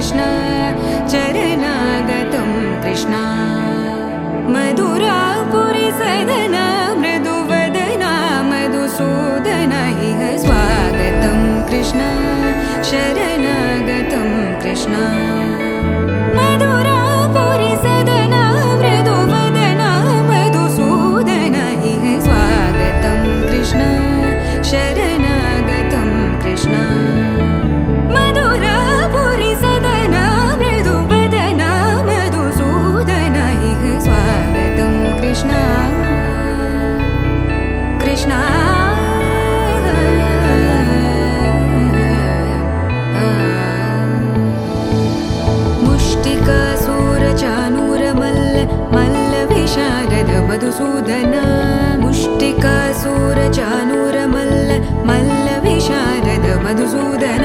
कृष्ण शरणागतं कृष्ण मधुरापुरी सदन मृदुवदना मधुसूदन इह स्वागतं कृष्ण शरणागतं कृष्ण मधुरापुरी सदन मृदुवदना मधुसूदन इह स्वागतं कृष्ण शरणागतं कृष्ण मधुरापुरी सदन मृदुवदना मधुसूदन इह स्वागतं कृष्ण कृष्ण मुष्टिकासूरचानूरमल्ल मल्लविशारद मधुसूदन मुष्टिकासूरचानूरमल्ल मल्लविशारद मधुसूदन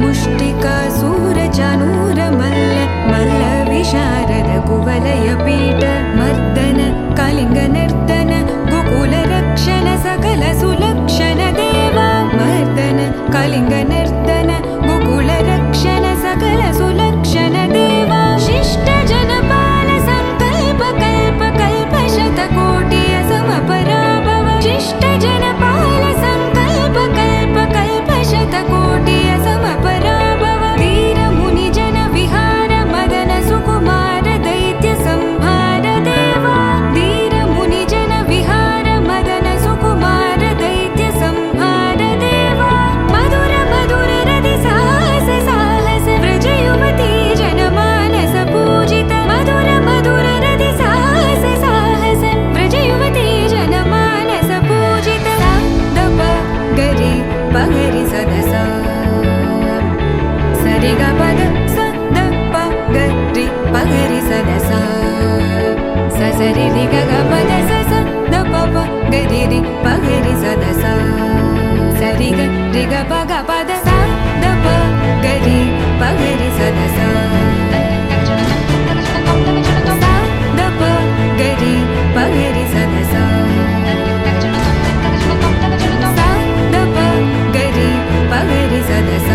मुष्टिकासूरचानूरमल्ल मल्लविशारद कुवलयपीठ मर्दन कलिङ्गनर्दन गोकुलरक्षण सकल सुलक्षण देवा मर्दन कलिङ्गनर्दन गोकुलरक्षण सकल सुलक्षण देवा शिष्ट जनपाल संकल्प कल्प कल्प शतकोटि असमपराभव शिष्ट जनपाल संकल्प कल्प कल्प शतकोटि असमपराभव वीर मुनि जन विहार मदन सुकुमार दैत्य संहार देवा वीर मुनि जन विहार मदन सुकुमार दैत्य संहार देवा मधुर मधुर रति साहस साहस व्रज युवती जनमानस पूजित मधुर मधुर रति साहस साहस व्रज युवती जनमानस पूजित दप गरि पगरि सदस सरि ग पद स द प गरि पगरि सदस स सरि रि ग ग पद स स द प प गरि रि पगरि सदस सरि ग रि ग प ग पद स द प गरि पगरि सदस द प गरि पगरि सदस द प गरि पगरि सदस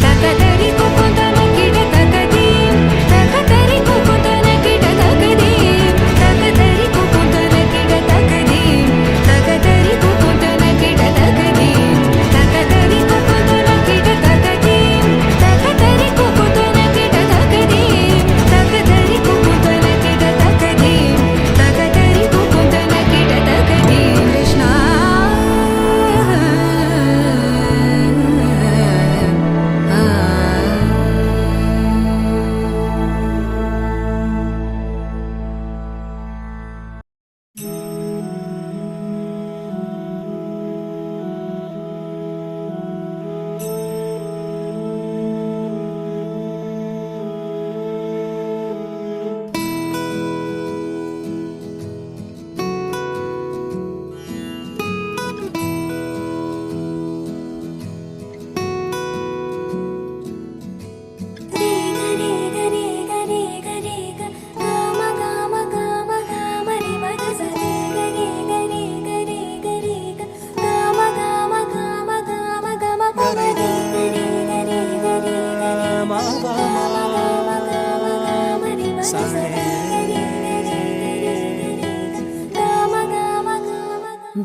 तकदरि कुकुतन किड तकदीं तकदरि कुकुतन किड तकदीं तकदरि कुकुतन किड तकदीं तकदरि कुकुतन किड तकदीं तकदरि कुकुतन किड तकदीं तकदरि कुकुतन किड तकदीं तकदरि कुकुतन किड तकदीं तकदरि कुकुतन किड तकदीं कृष्ण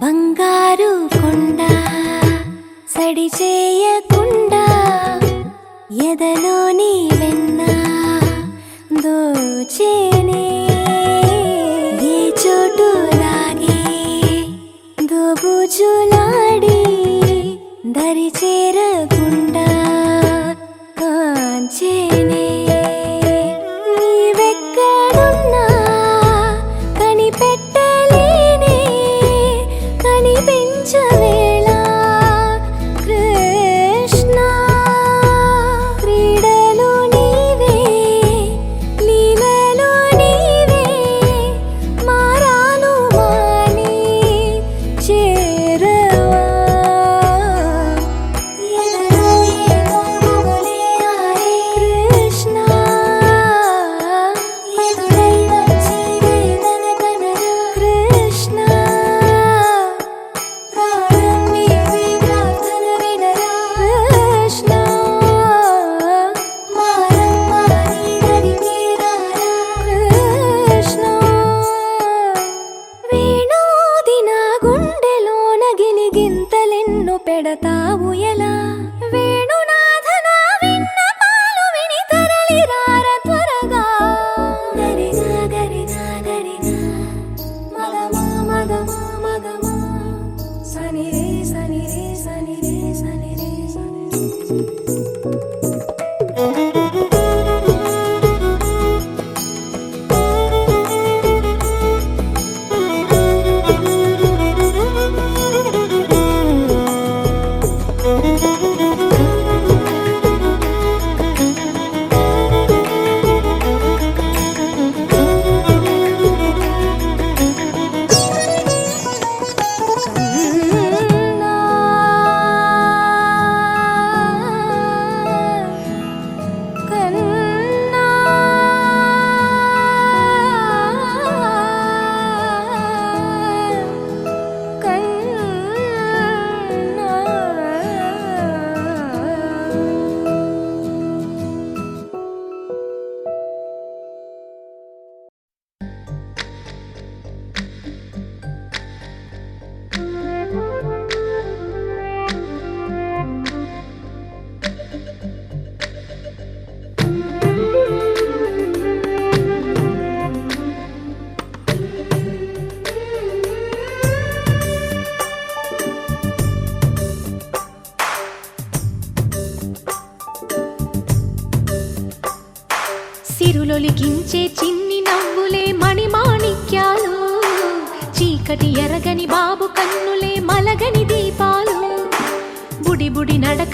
బంగారు కొండ సడి చేయకుండా ఎదలోని వెన్న దోచేనే ఏ చోటు లాగే దోబుజులాడి దరి చేరకుండా కాంచేనే నీవెక్కడున్నా కనిపెట్టలేనే కనిపించవేళ కృష్ణ క్రీడలు నీవే లీలలు నీవే మారాను మాని చేరవా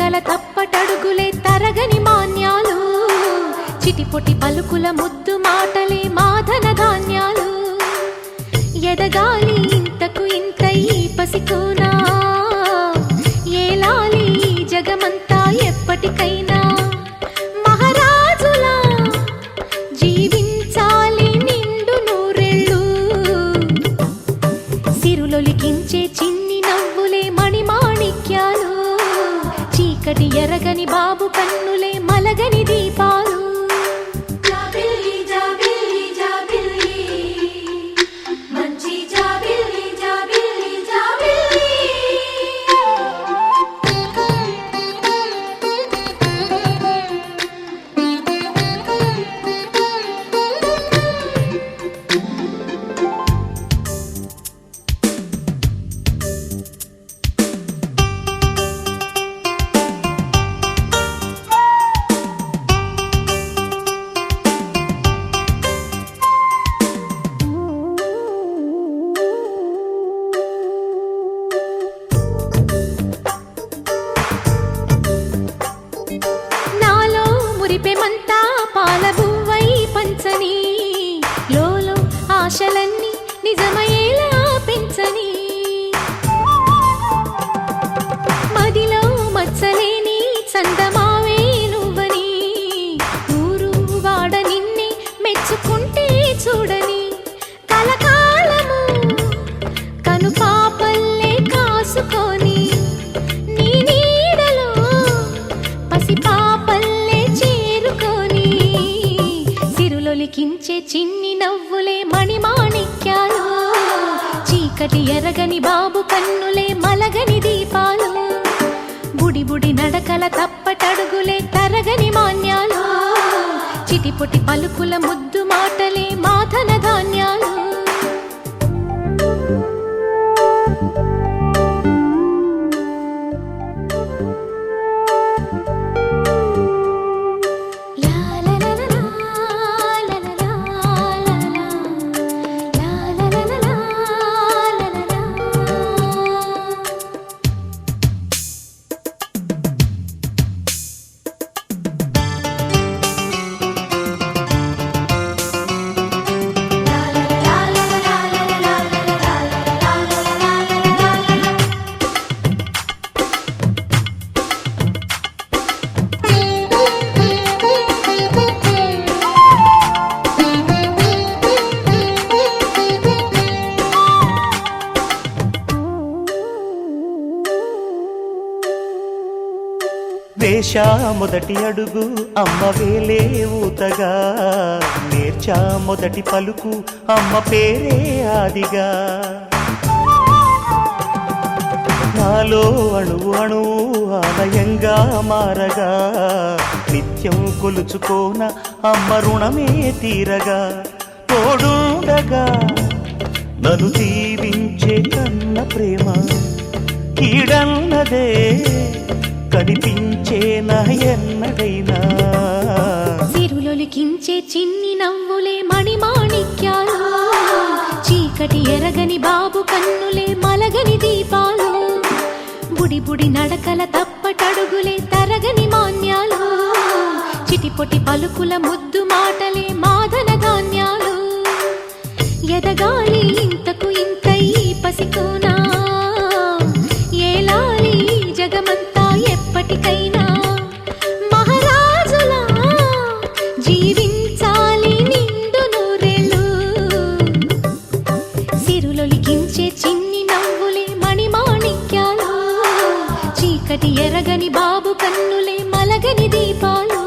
నడకల తప్పటడుగులే తరగని మాన్యాలు, చిటిపొటి పలుకుల ముద్దు మాటలే మాధన ధాన్యాలు. ఎదగాలి ఇంతకు ఇంత ఈ పసికోనా, ఏలాలి ఈ జగమంతా ఎప్పటికైనా. మహారాజులా జీవించాలి నిండు నూరెళ్ళు, సిరులొలికించే చిన్ని నవ్వులే మణిమాణిక్యాలు, చీకటి ఎరగని బాబు కన్నులే మలగని దీపాలు. మురిపెమంతా పాలబువ్వై పంచని, లోలో ఆశలన్నీ నిజమయ్యేలా పెంచని. మదిలో మచ్చలేని చందమావే నువ్వని, ఊరు వాడ నిన్నే మెచ్చుకుంటే చూడని. కలకాలము కను పాపల్లే కాసుకొని, నీ నీడలో పసిపాపల్లే లిఖించే చిన్ని నవ్వులే మణిమాణిక్యాలు, చీకటి ఎరగని బాబు కన్నులే మలగని దీపాలు. బుడి బుడి నడకల తప్పటడుగులే తరగని మాన్యాలు, చిటిపొటి పలుకుల ముద్దు మాటలే మాధన ధాన్యాలు. వేశా మొదటి అడుగు అమ్మ వేలే ఊతగా, నేర్చా మొదటి పలుకు అమ్మ పేరే ఆదిగా. నాలో అణువు అణువు ఆలయంగా మారగా, నిత్యం కొలుచుకోన అమ్మ రుణమే తీరగా. తోడుండగా నన్ను దీవించే కన్న ప్రేమ, కీడన్నదే కనిపించేనా ఎన్నడైనా. సిరులొలికించే చిన్ని నవ్వులే మణిమాణిక్యాలు, చీకటి ఎరగని బాబు కన్నులే మలగని దీపాలు. బుడి బుడి నడకల తప్పటడుగులే తరగని మాన్యాలు, చిటిపొటి పలుకుల ముద్దు మాటలే మాధన ధాన్యాలు. ఎదగాలి ఇంతకు ఇంత ఈ పసికోనా, ఏలాలి జగమంతా ఎప్పటికైనా. మహారాజులా జీవించాలి నిండు నూరెళ్ళు, సిరులొలికించే చిన్ని నవ్వులే మణిమాణిక్యాలు, చీకటి ఎరగని బాబు కన్నులే మలగని దీపాలు.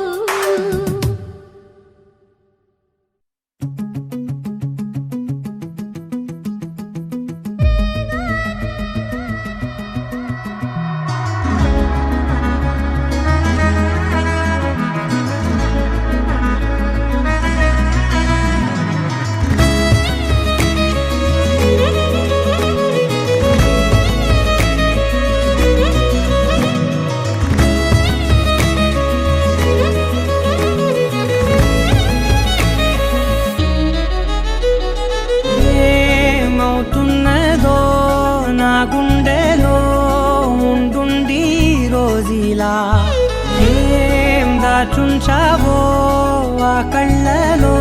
ఉంచావో ఆ కళ్ళలో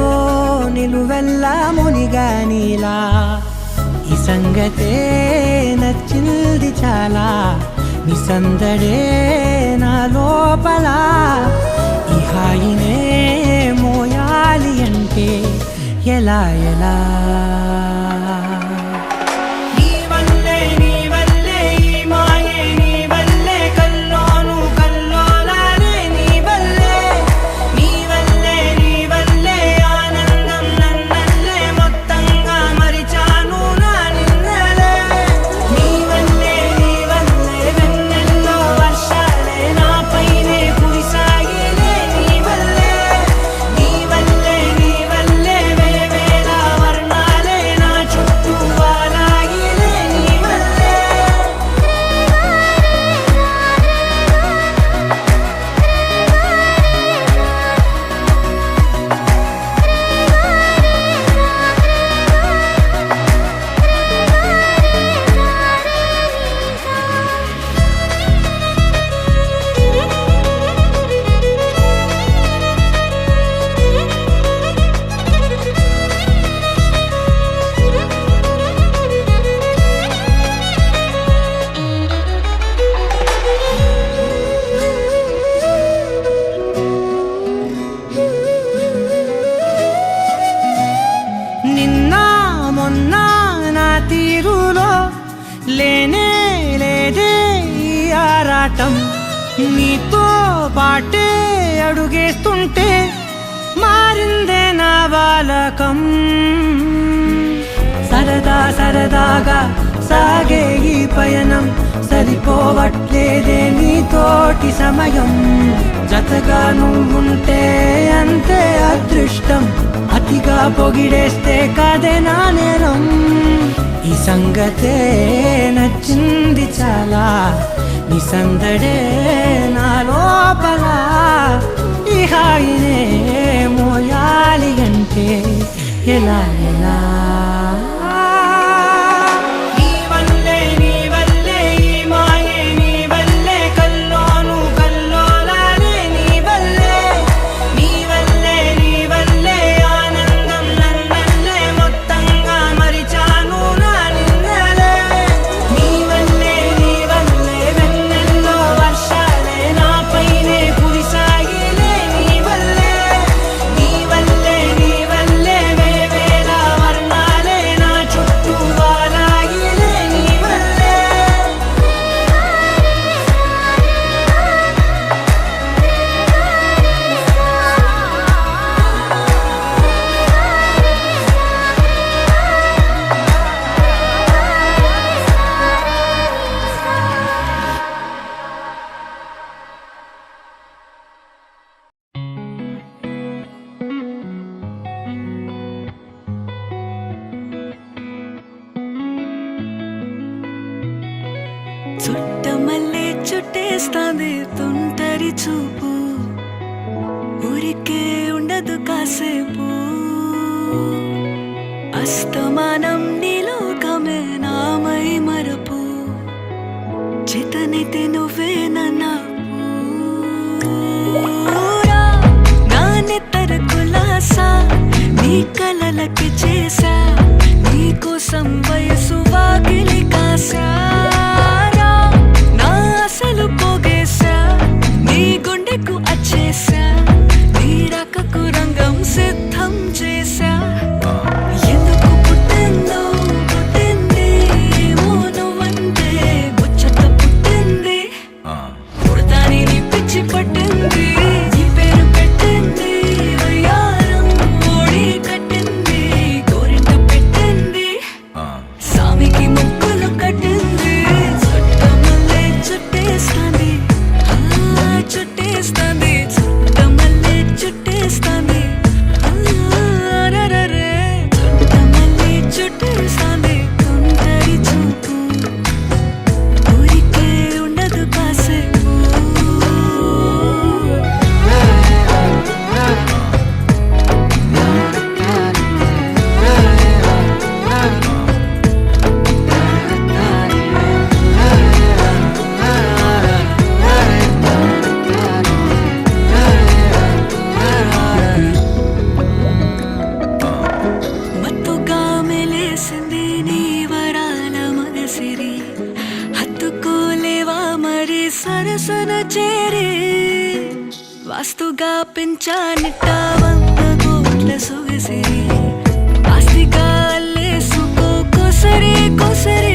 నిలువెల్ల మునిగానిలా ఈ సంగతే నచ్చింది చాలా నీ సందడే నా లోపల ఈ హాయినే మోయాలి అంటే ఎలా ఎలా లేనే లేదే ఈ ఆరాటం నీతో పాటే అడుగేస్తుంటే మారిందే నా బాలకం సరదా సరదాగా సాగే ఈ పయనం సరిపోవట్లేదే నీతోటి సమయం జతగా నువ్వుంటే అంతే అదృష్టం అతిగా పొగిడేస్తే కాదే నా నేరం ఈ సంగతే నచ్చింది చాలా నీ సందడే నా లోపల ఈ హాయినే మోయాలి అంటే ఎలా ఎలా చుట్టమల్లే చుట్టేస్తాంది తుంటరి చూపు ఊరికే ఉండదు కాసేపు అస్తమానం నీలోకమే నామై మరపు చేతనైతే నువ్వే నన్నా నా నెత్తర కులాసా నీ కలలకి చేసా నీ కోసం వయసు వాకిలి కాసా అసలు పోగేశా నీ గుండెకు అచ్చేసా నీ రకకు రంగం సిద్ధం చేశా ఎందుకు పుట్టిందో పుట్టింది ఏమో నువ్వంటే ముచ్చట పుట్టింది పుడతాని నీ పిచ్చి పట్టింది నీ పేరు పెట్టింది వయ్యారం ఓడి కట్టింది సరసన చేరి వాస్తుగా పెంచానిట్ట 100 కోట్ల సొగసిరి ఆస్తిగా అల్లేసుకో కొసరి కొసరి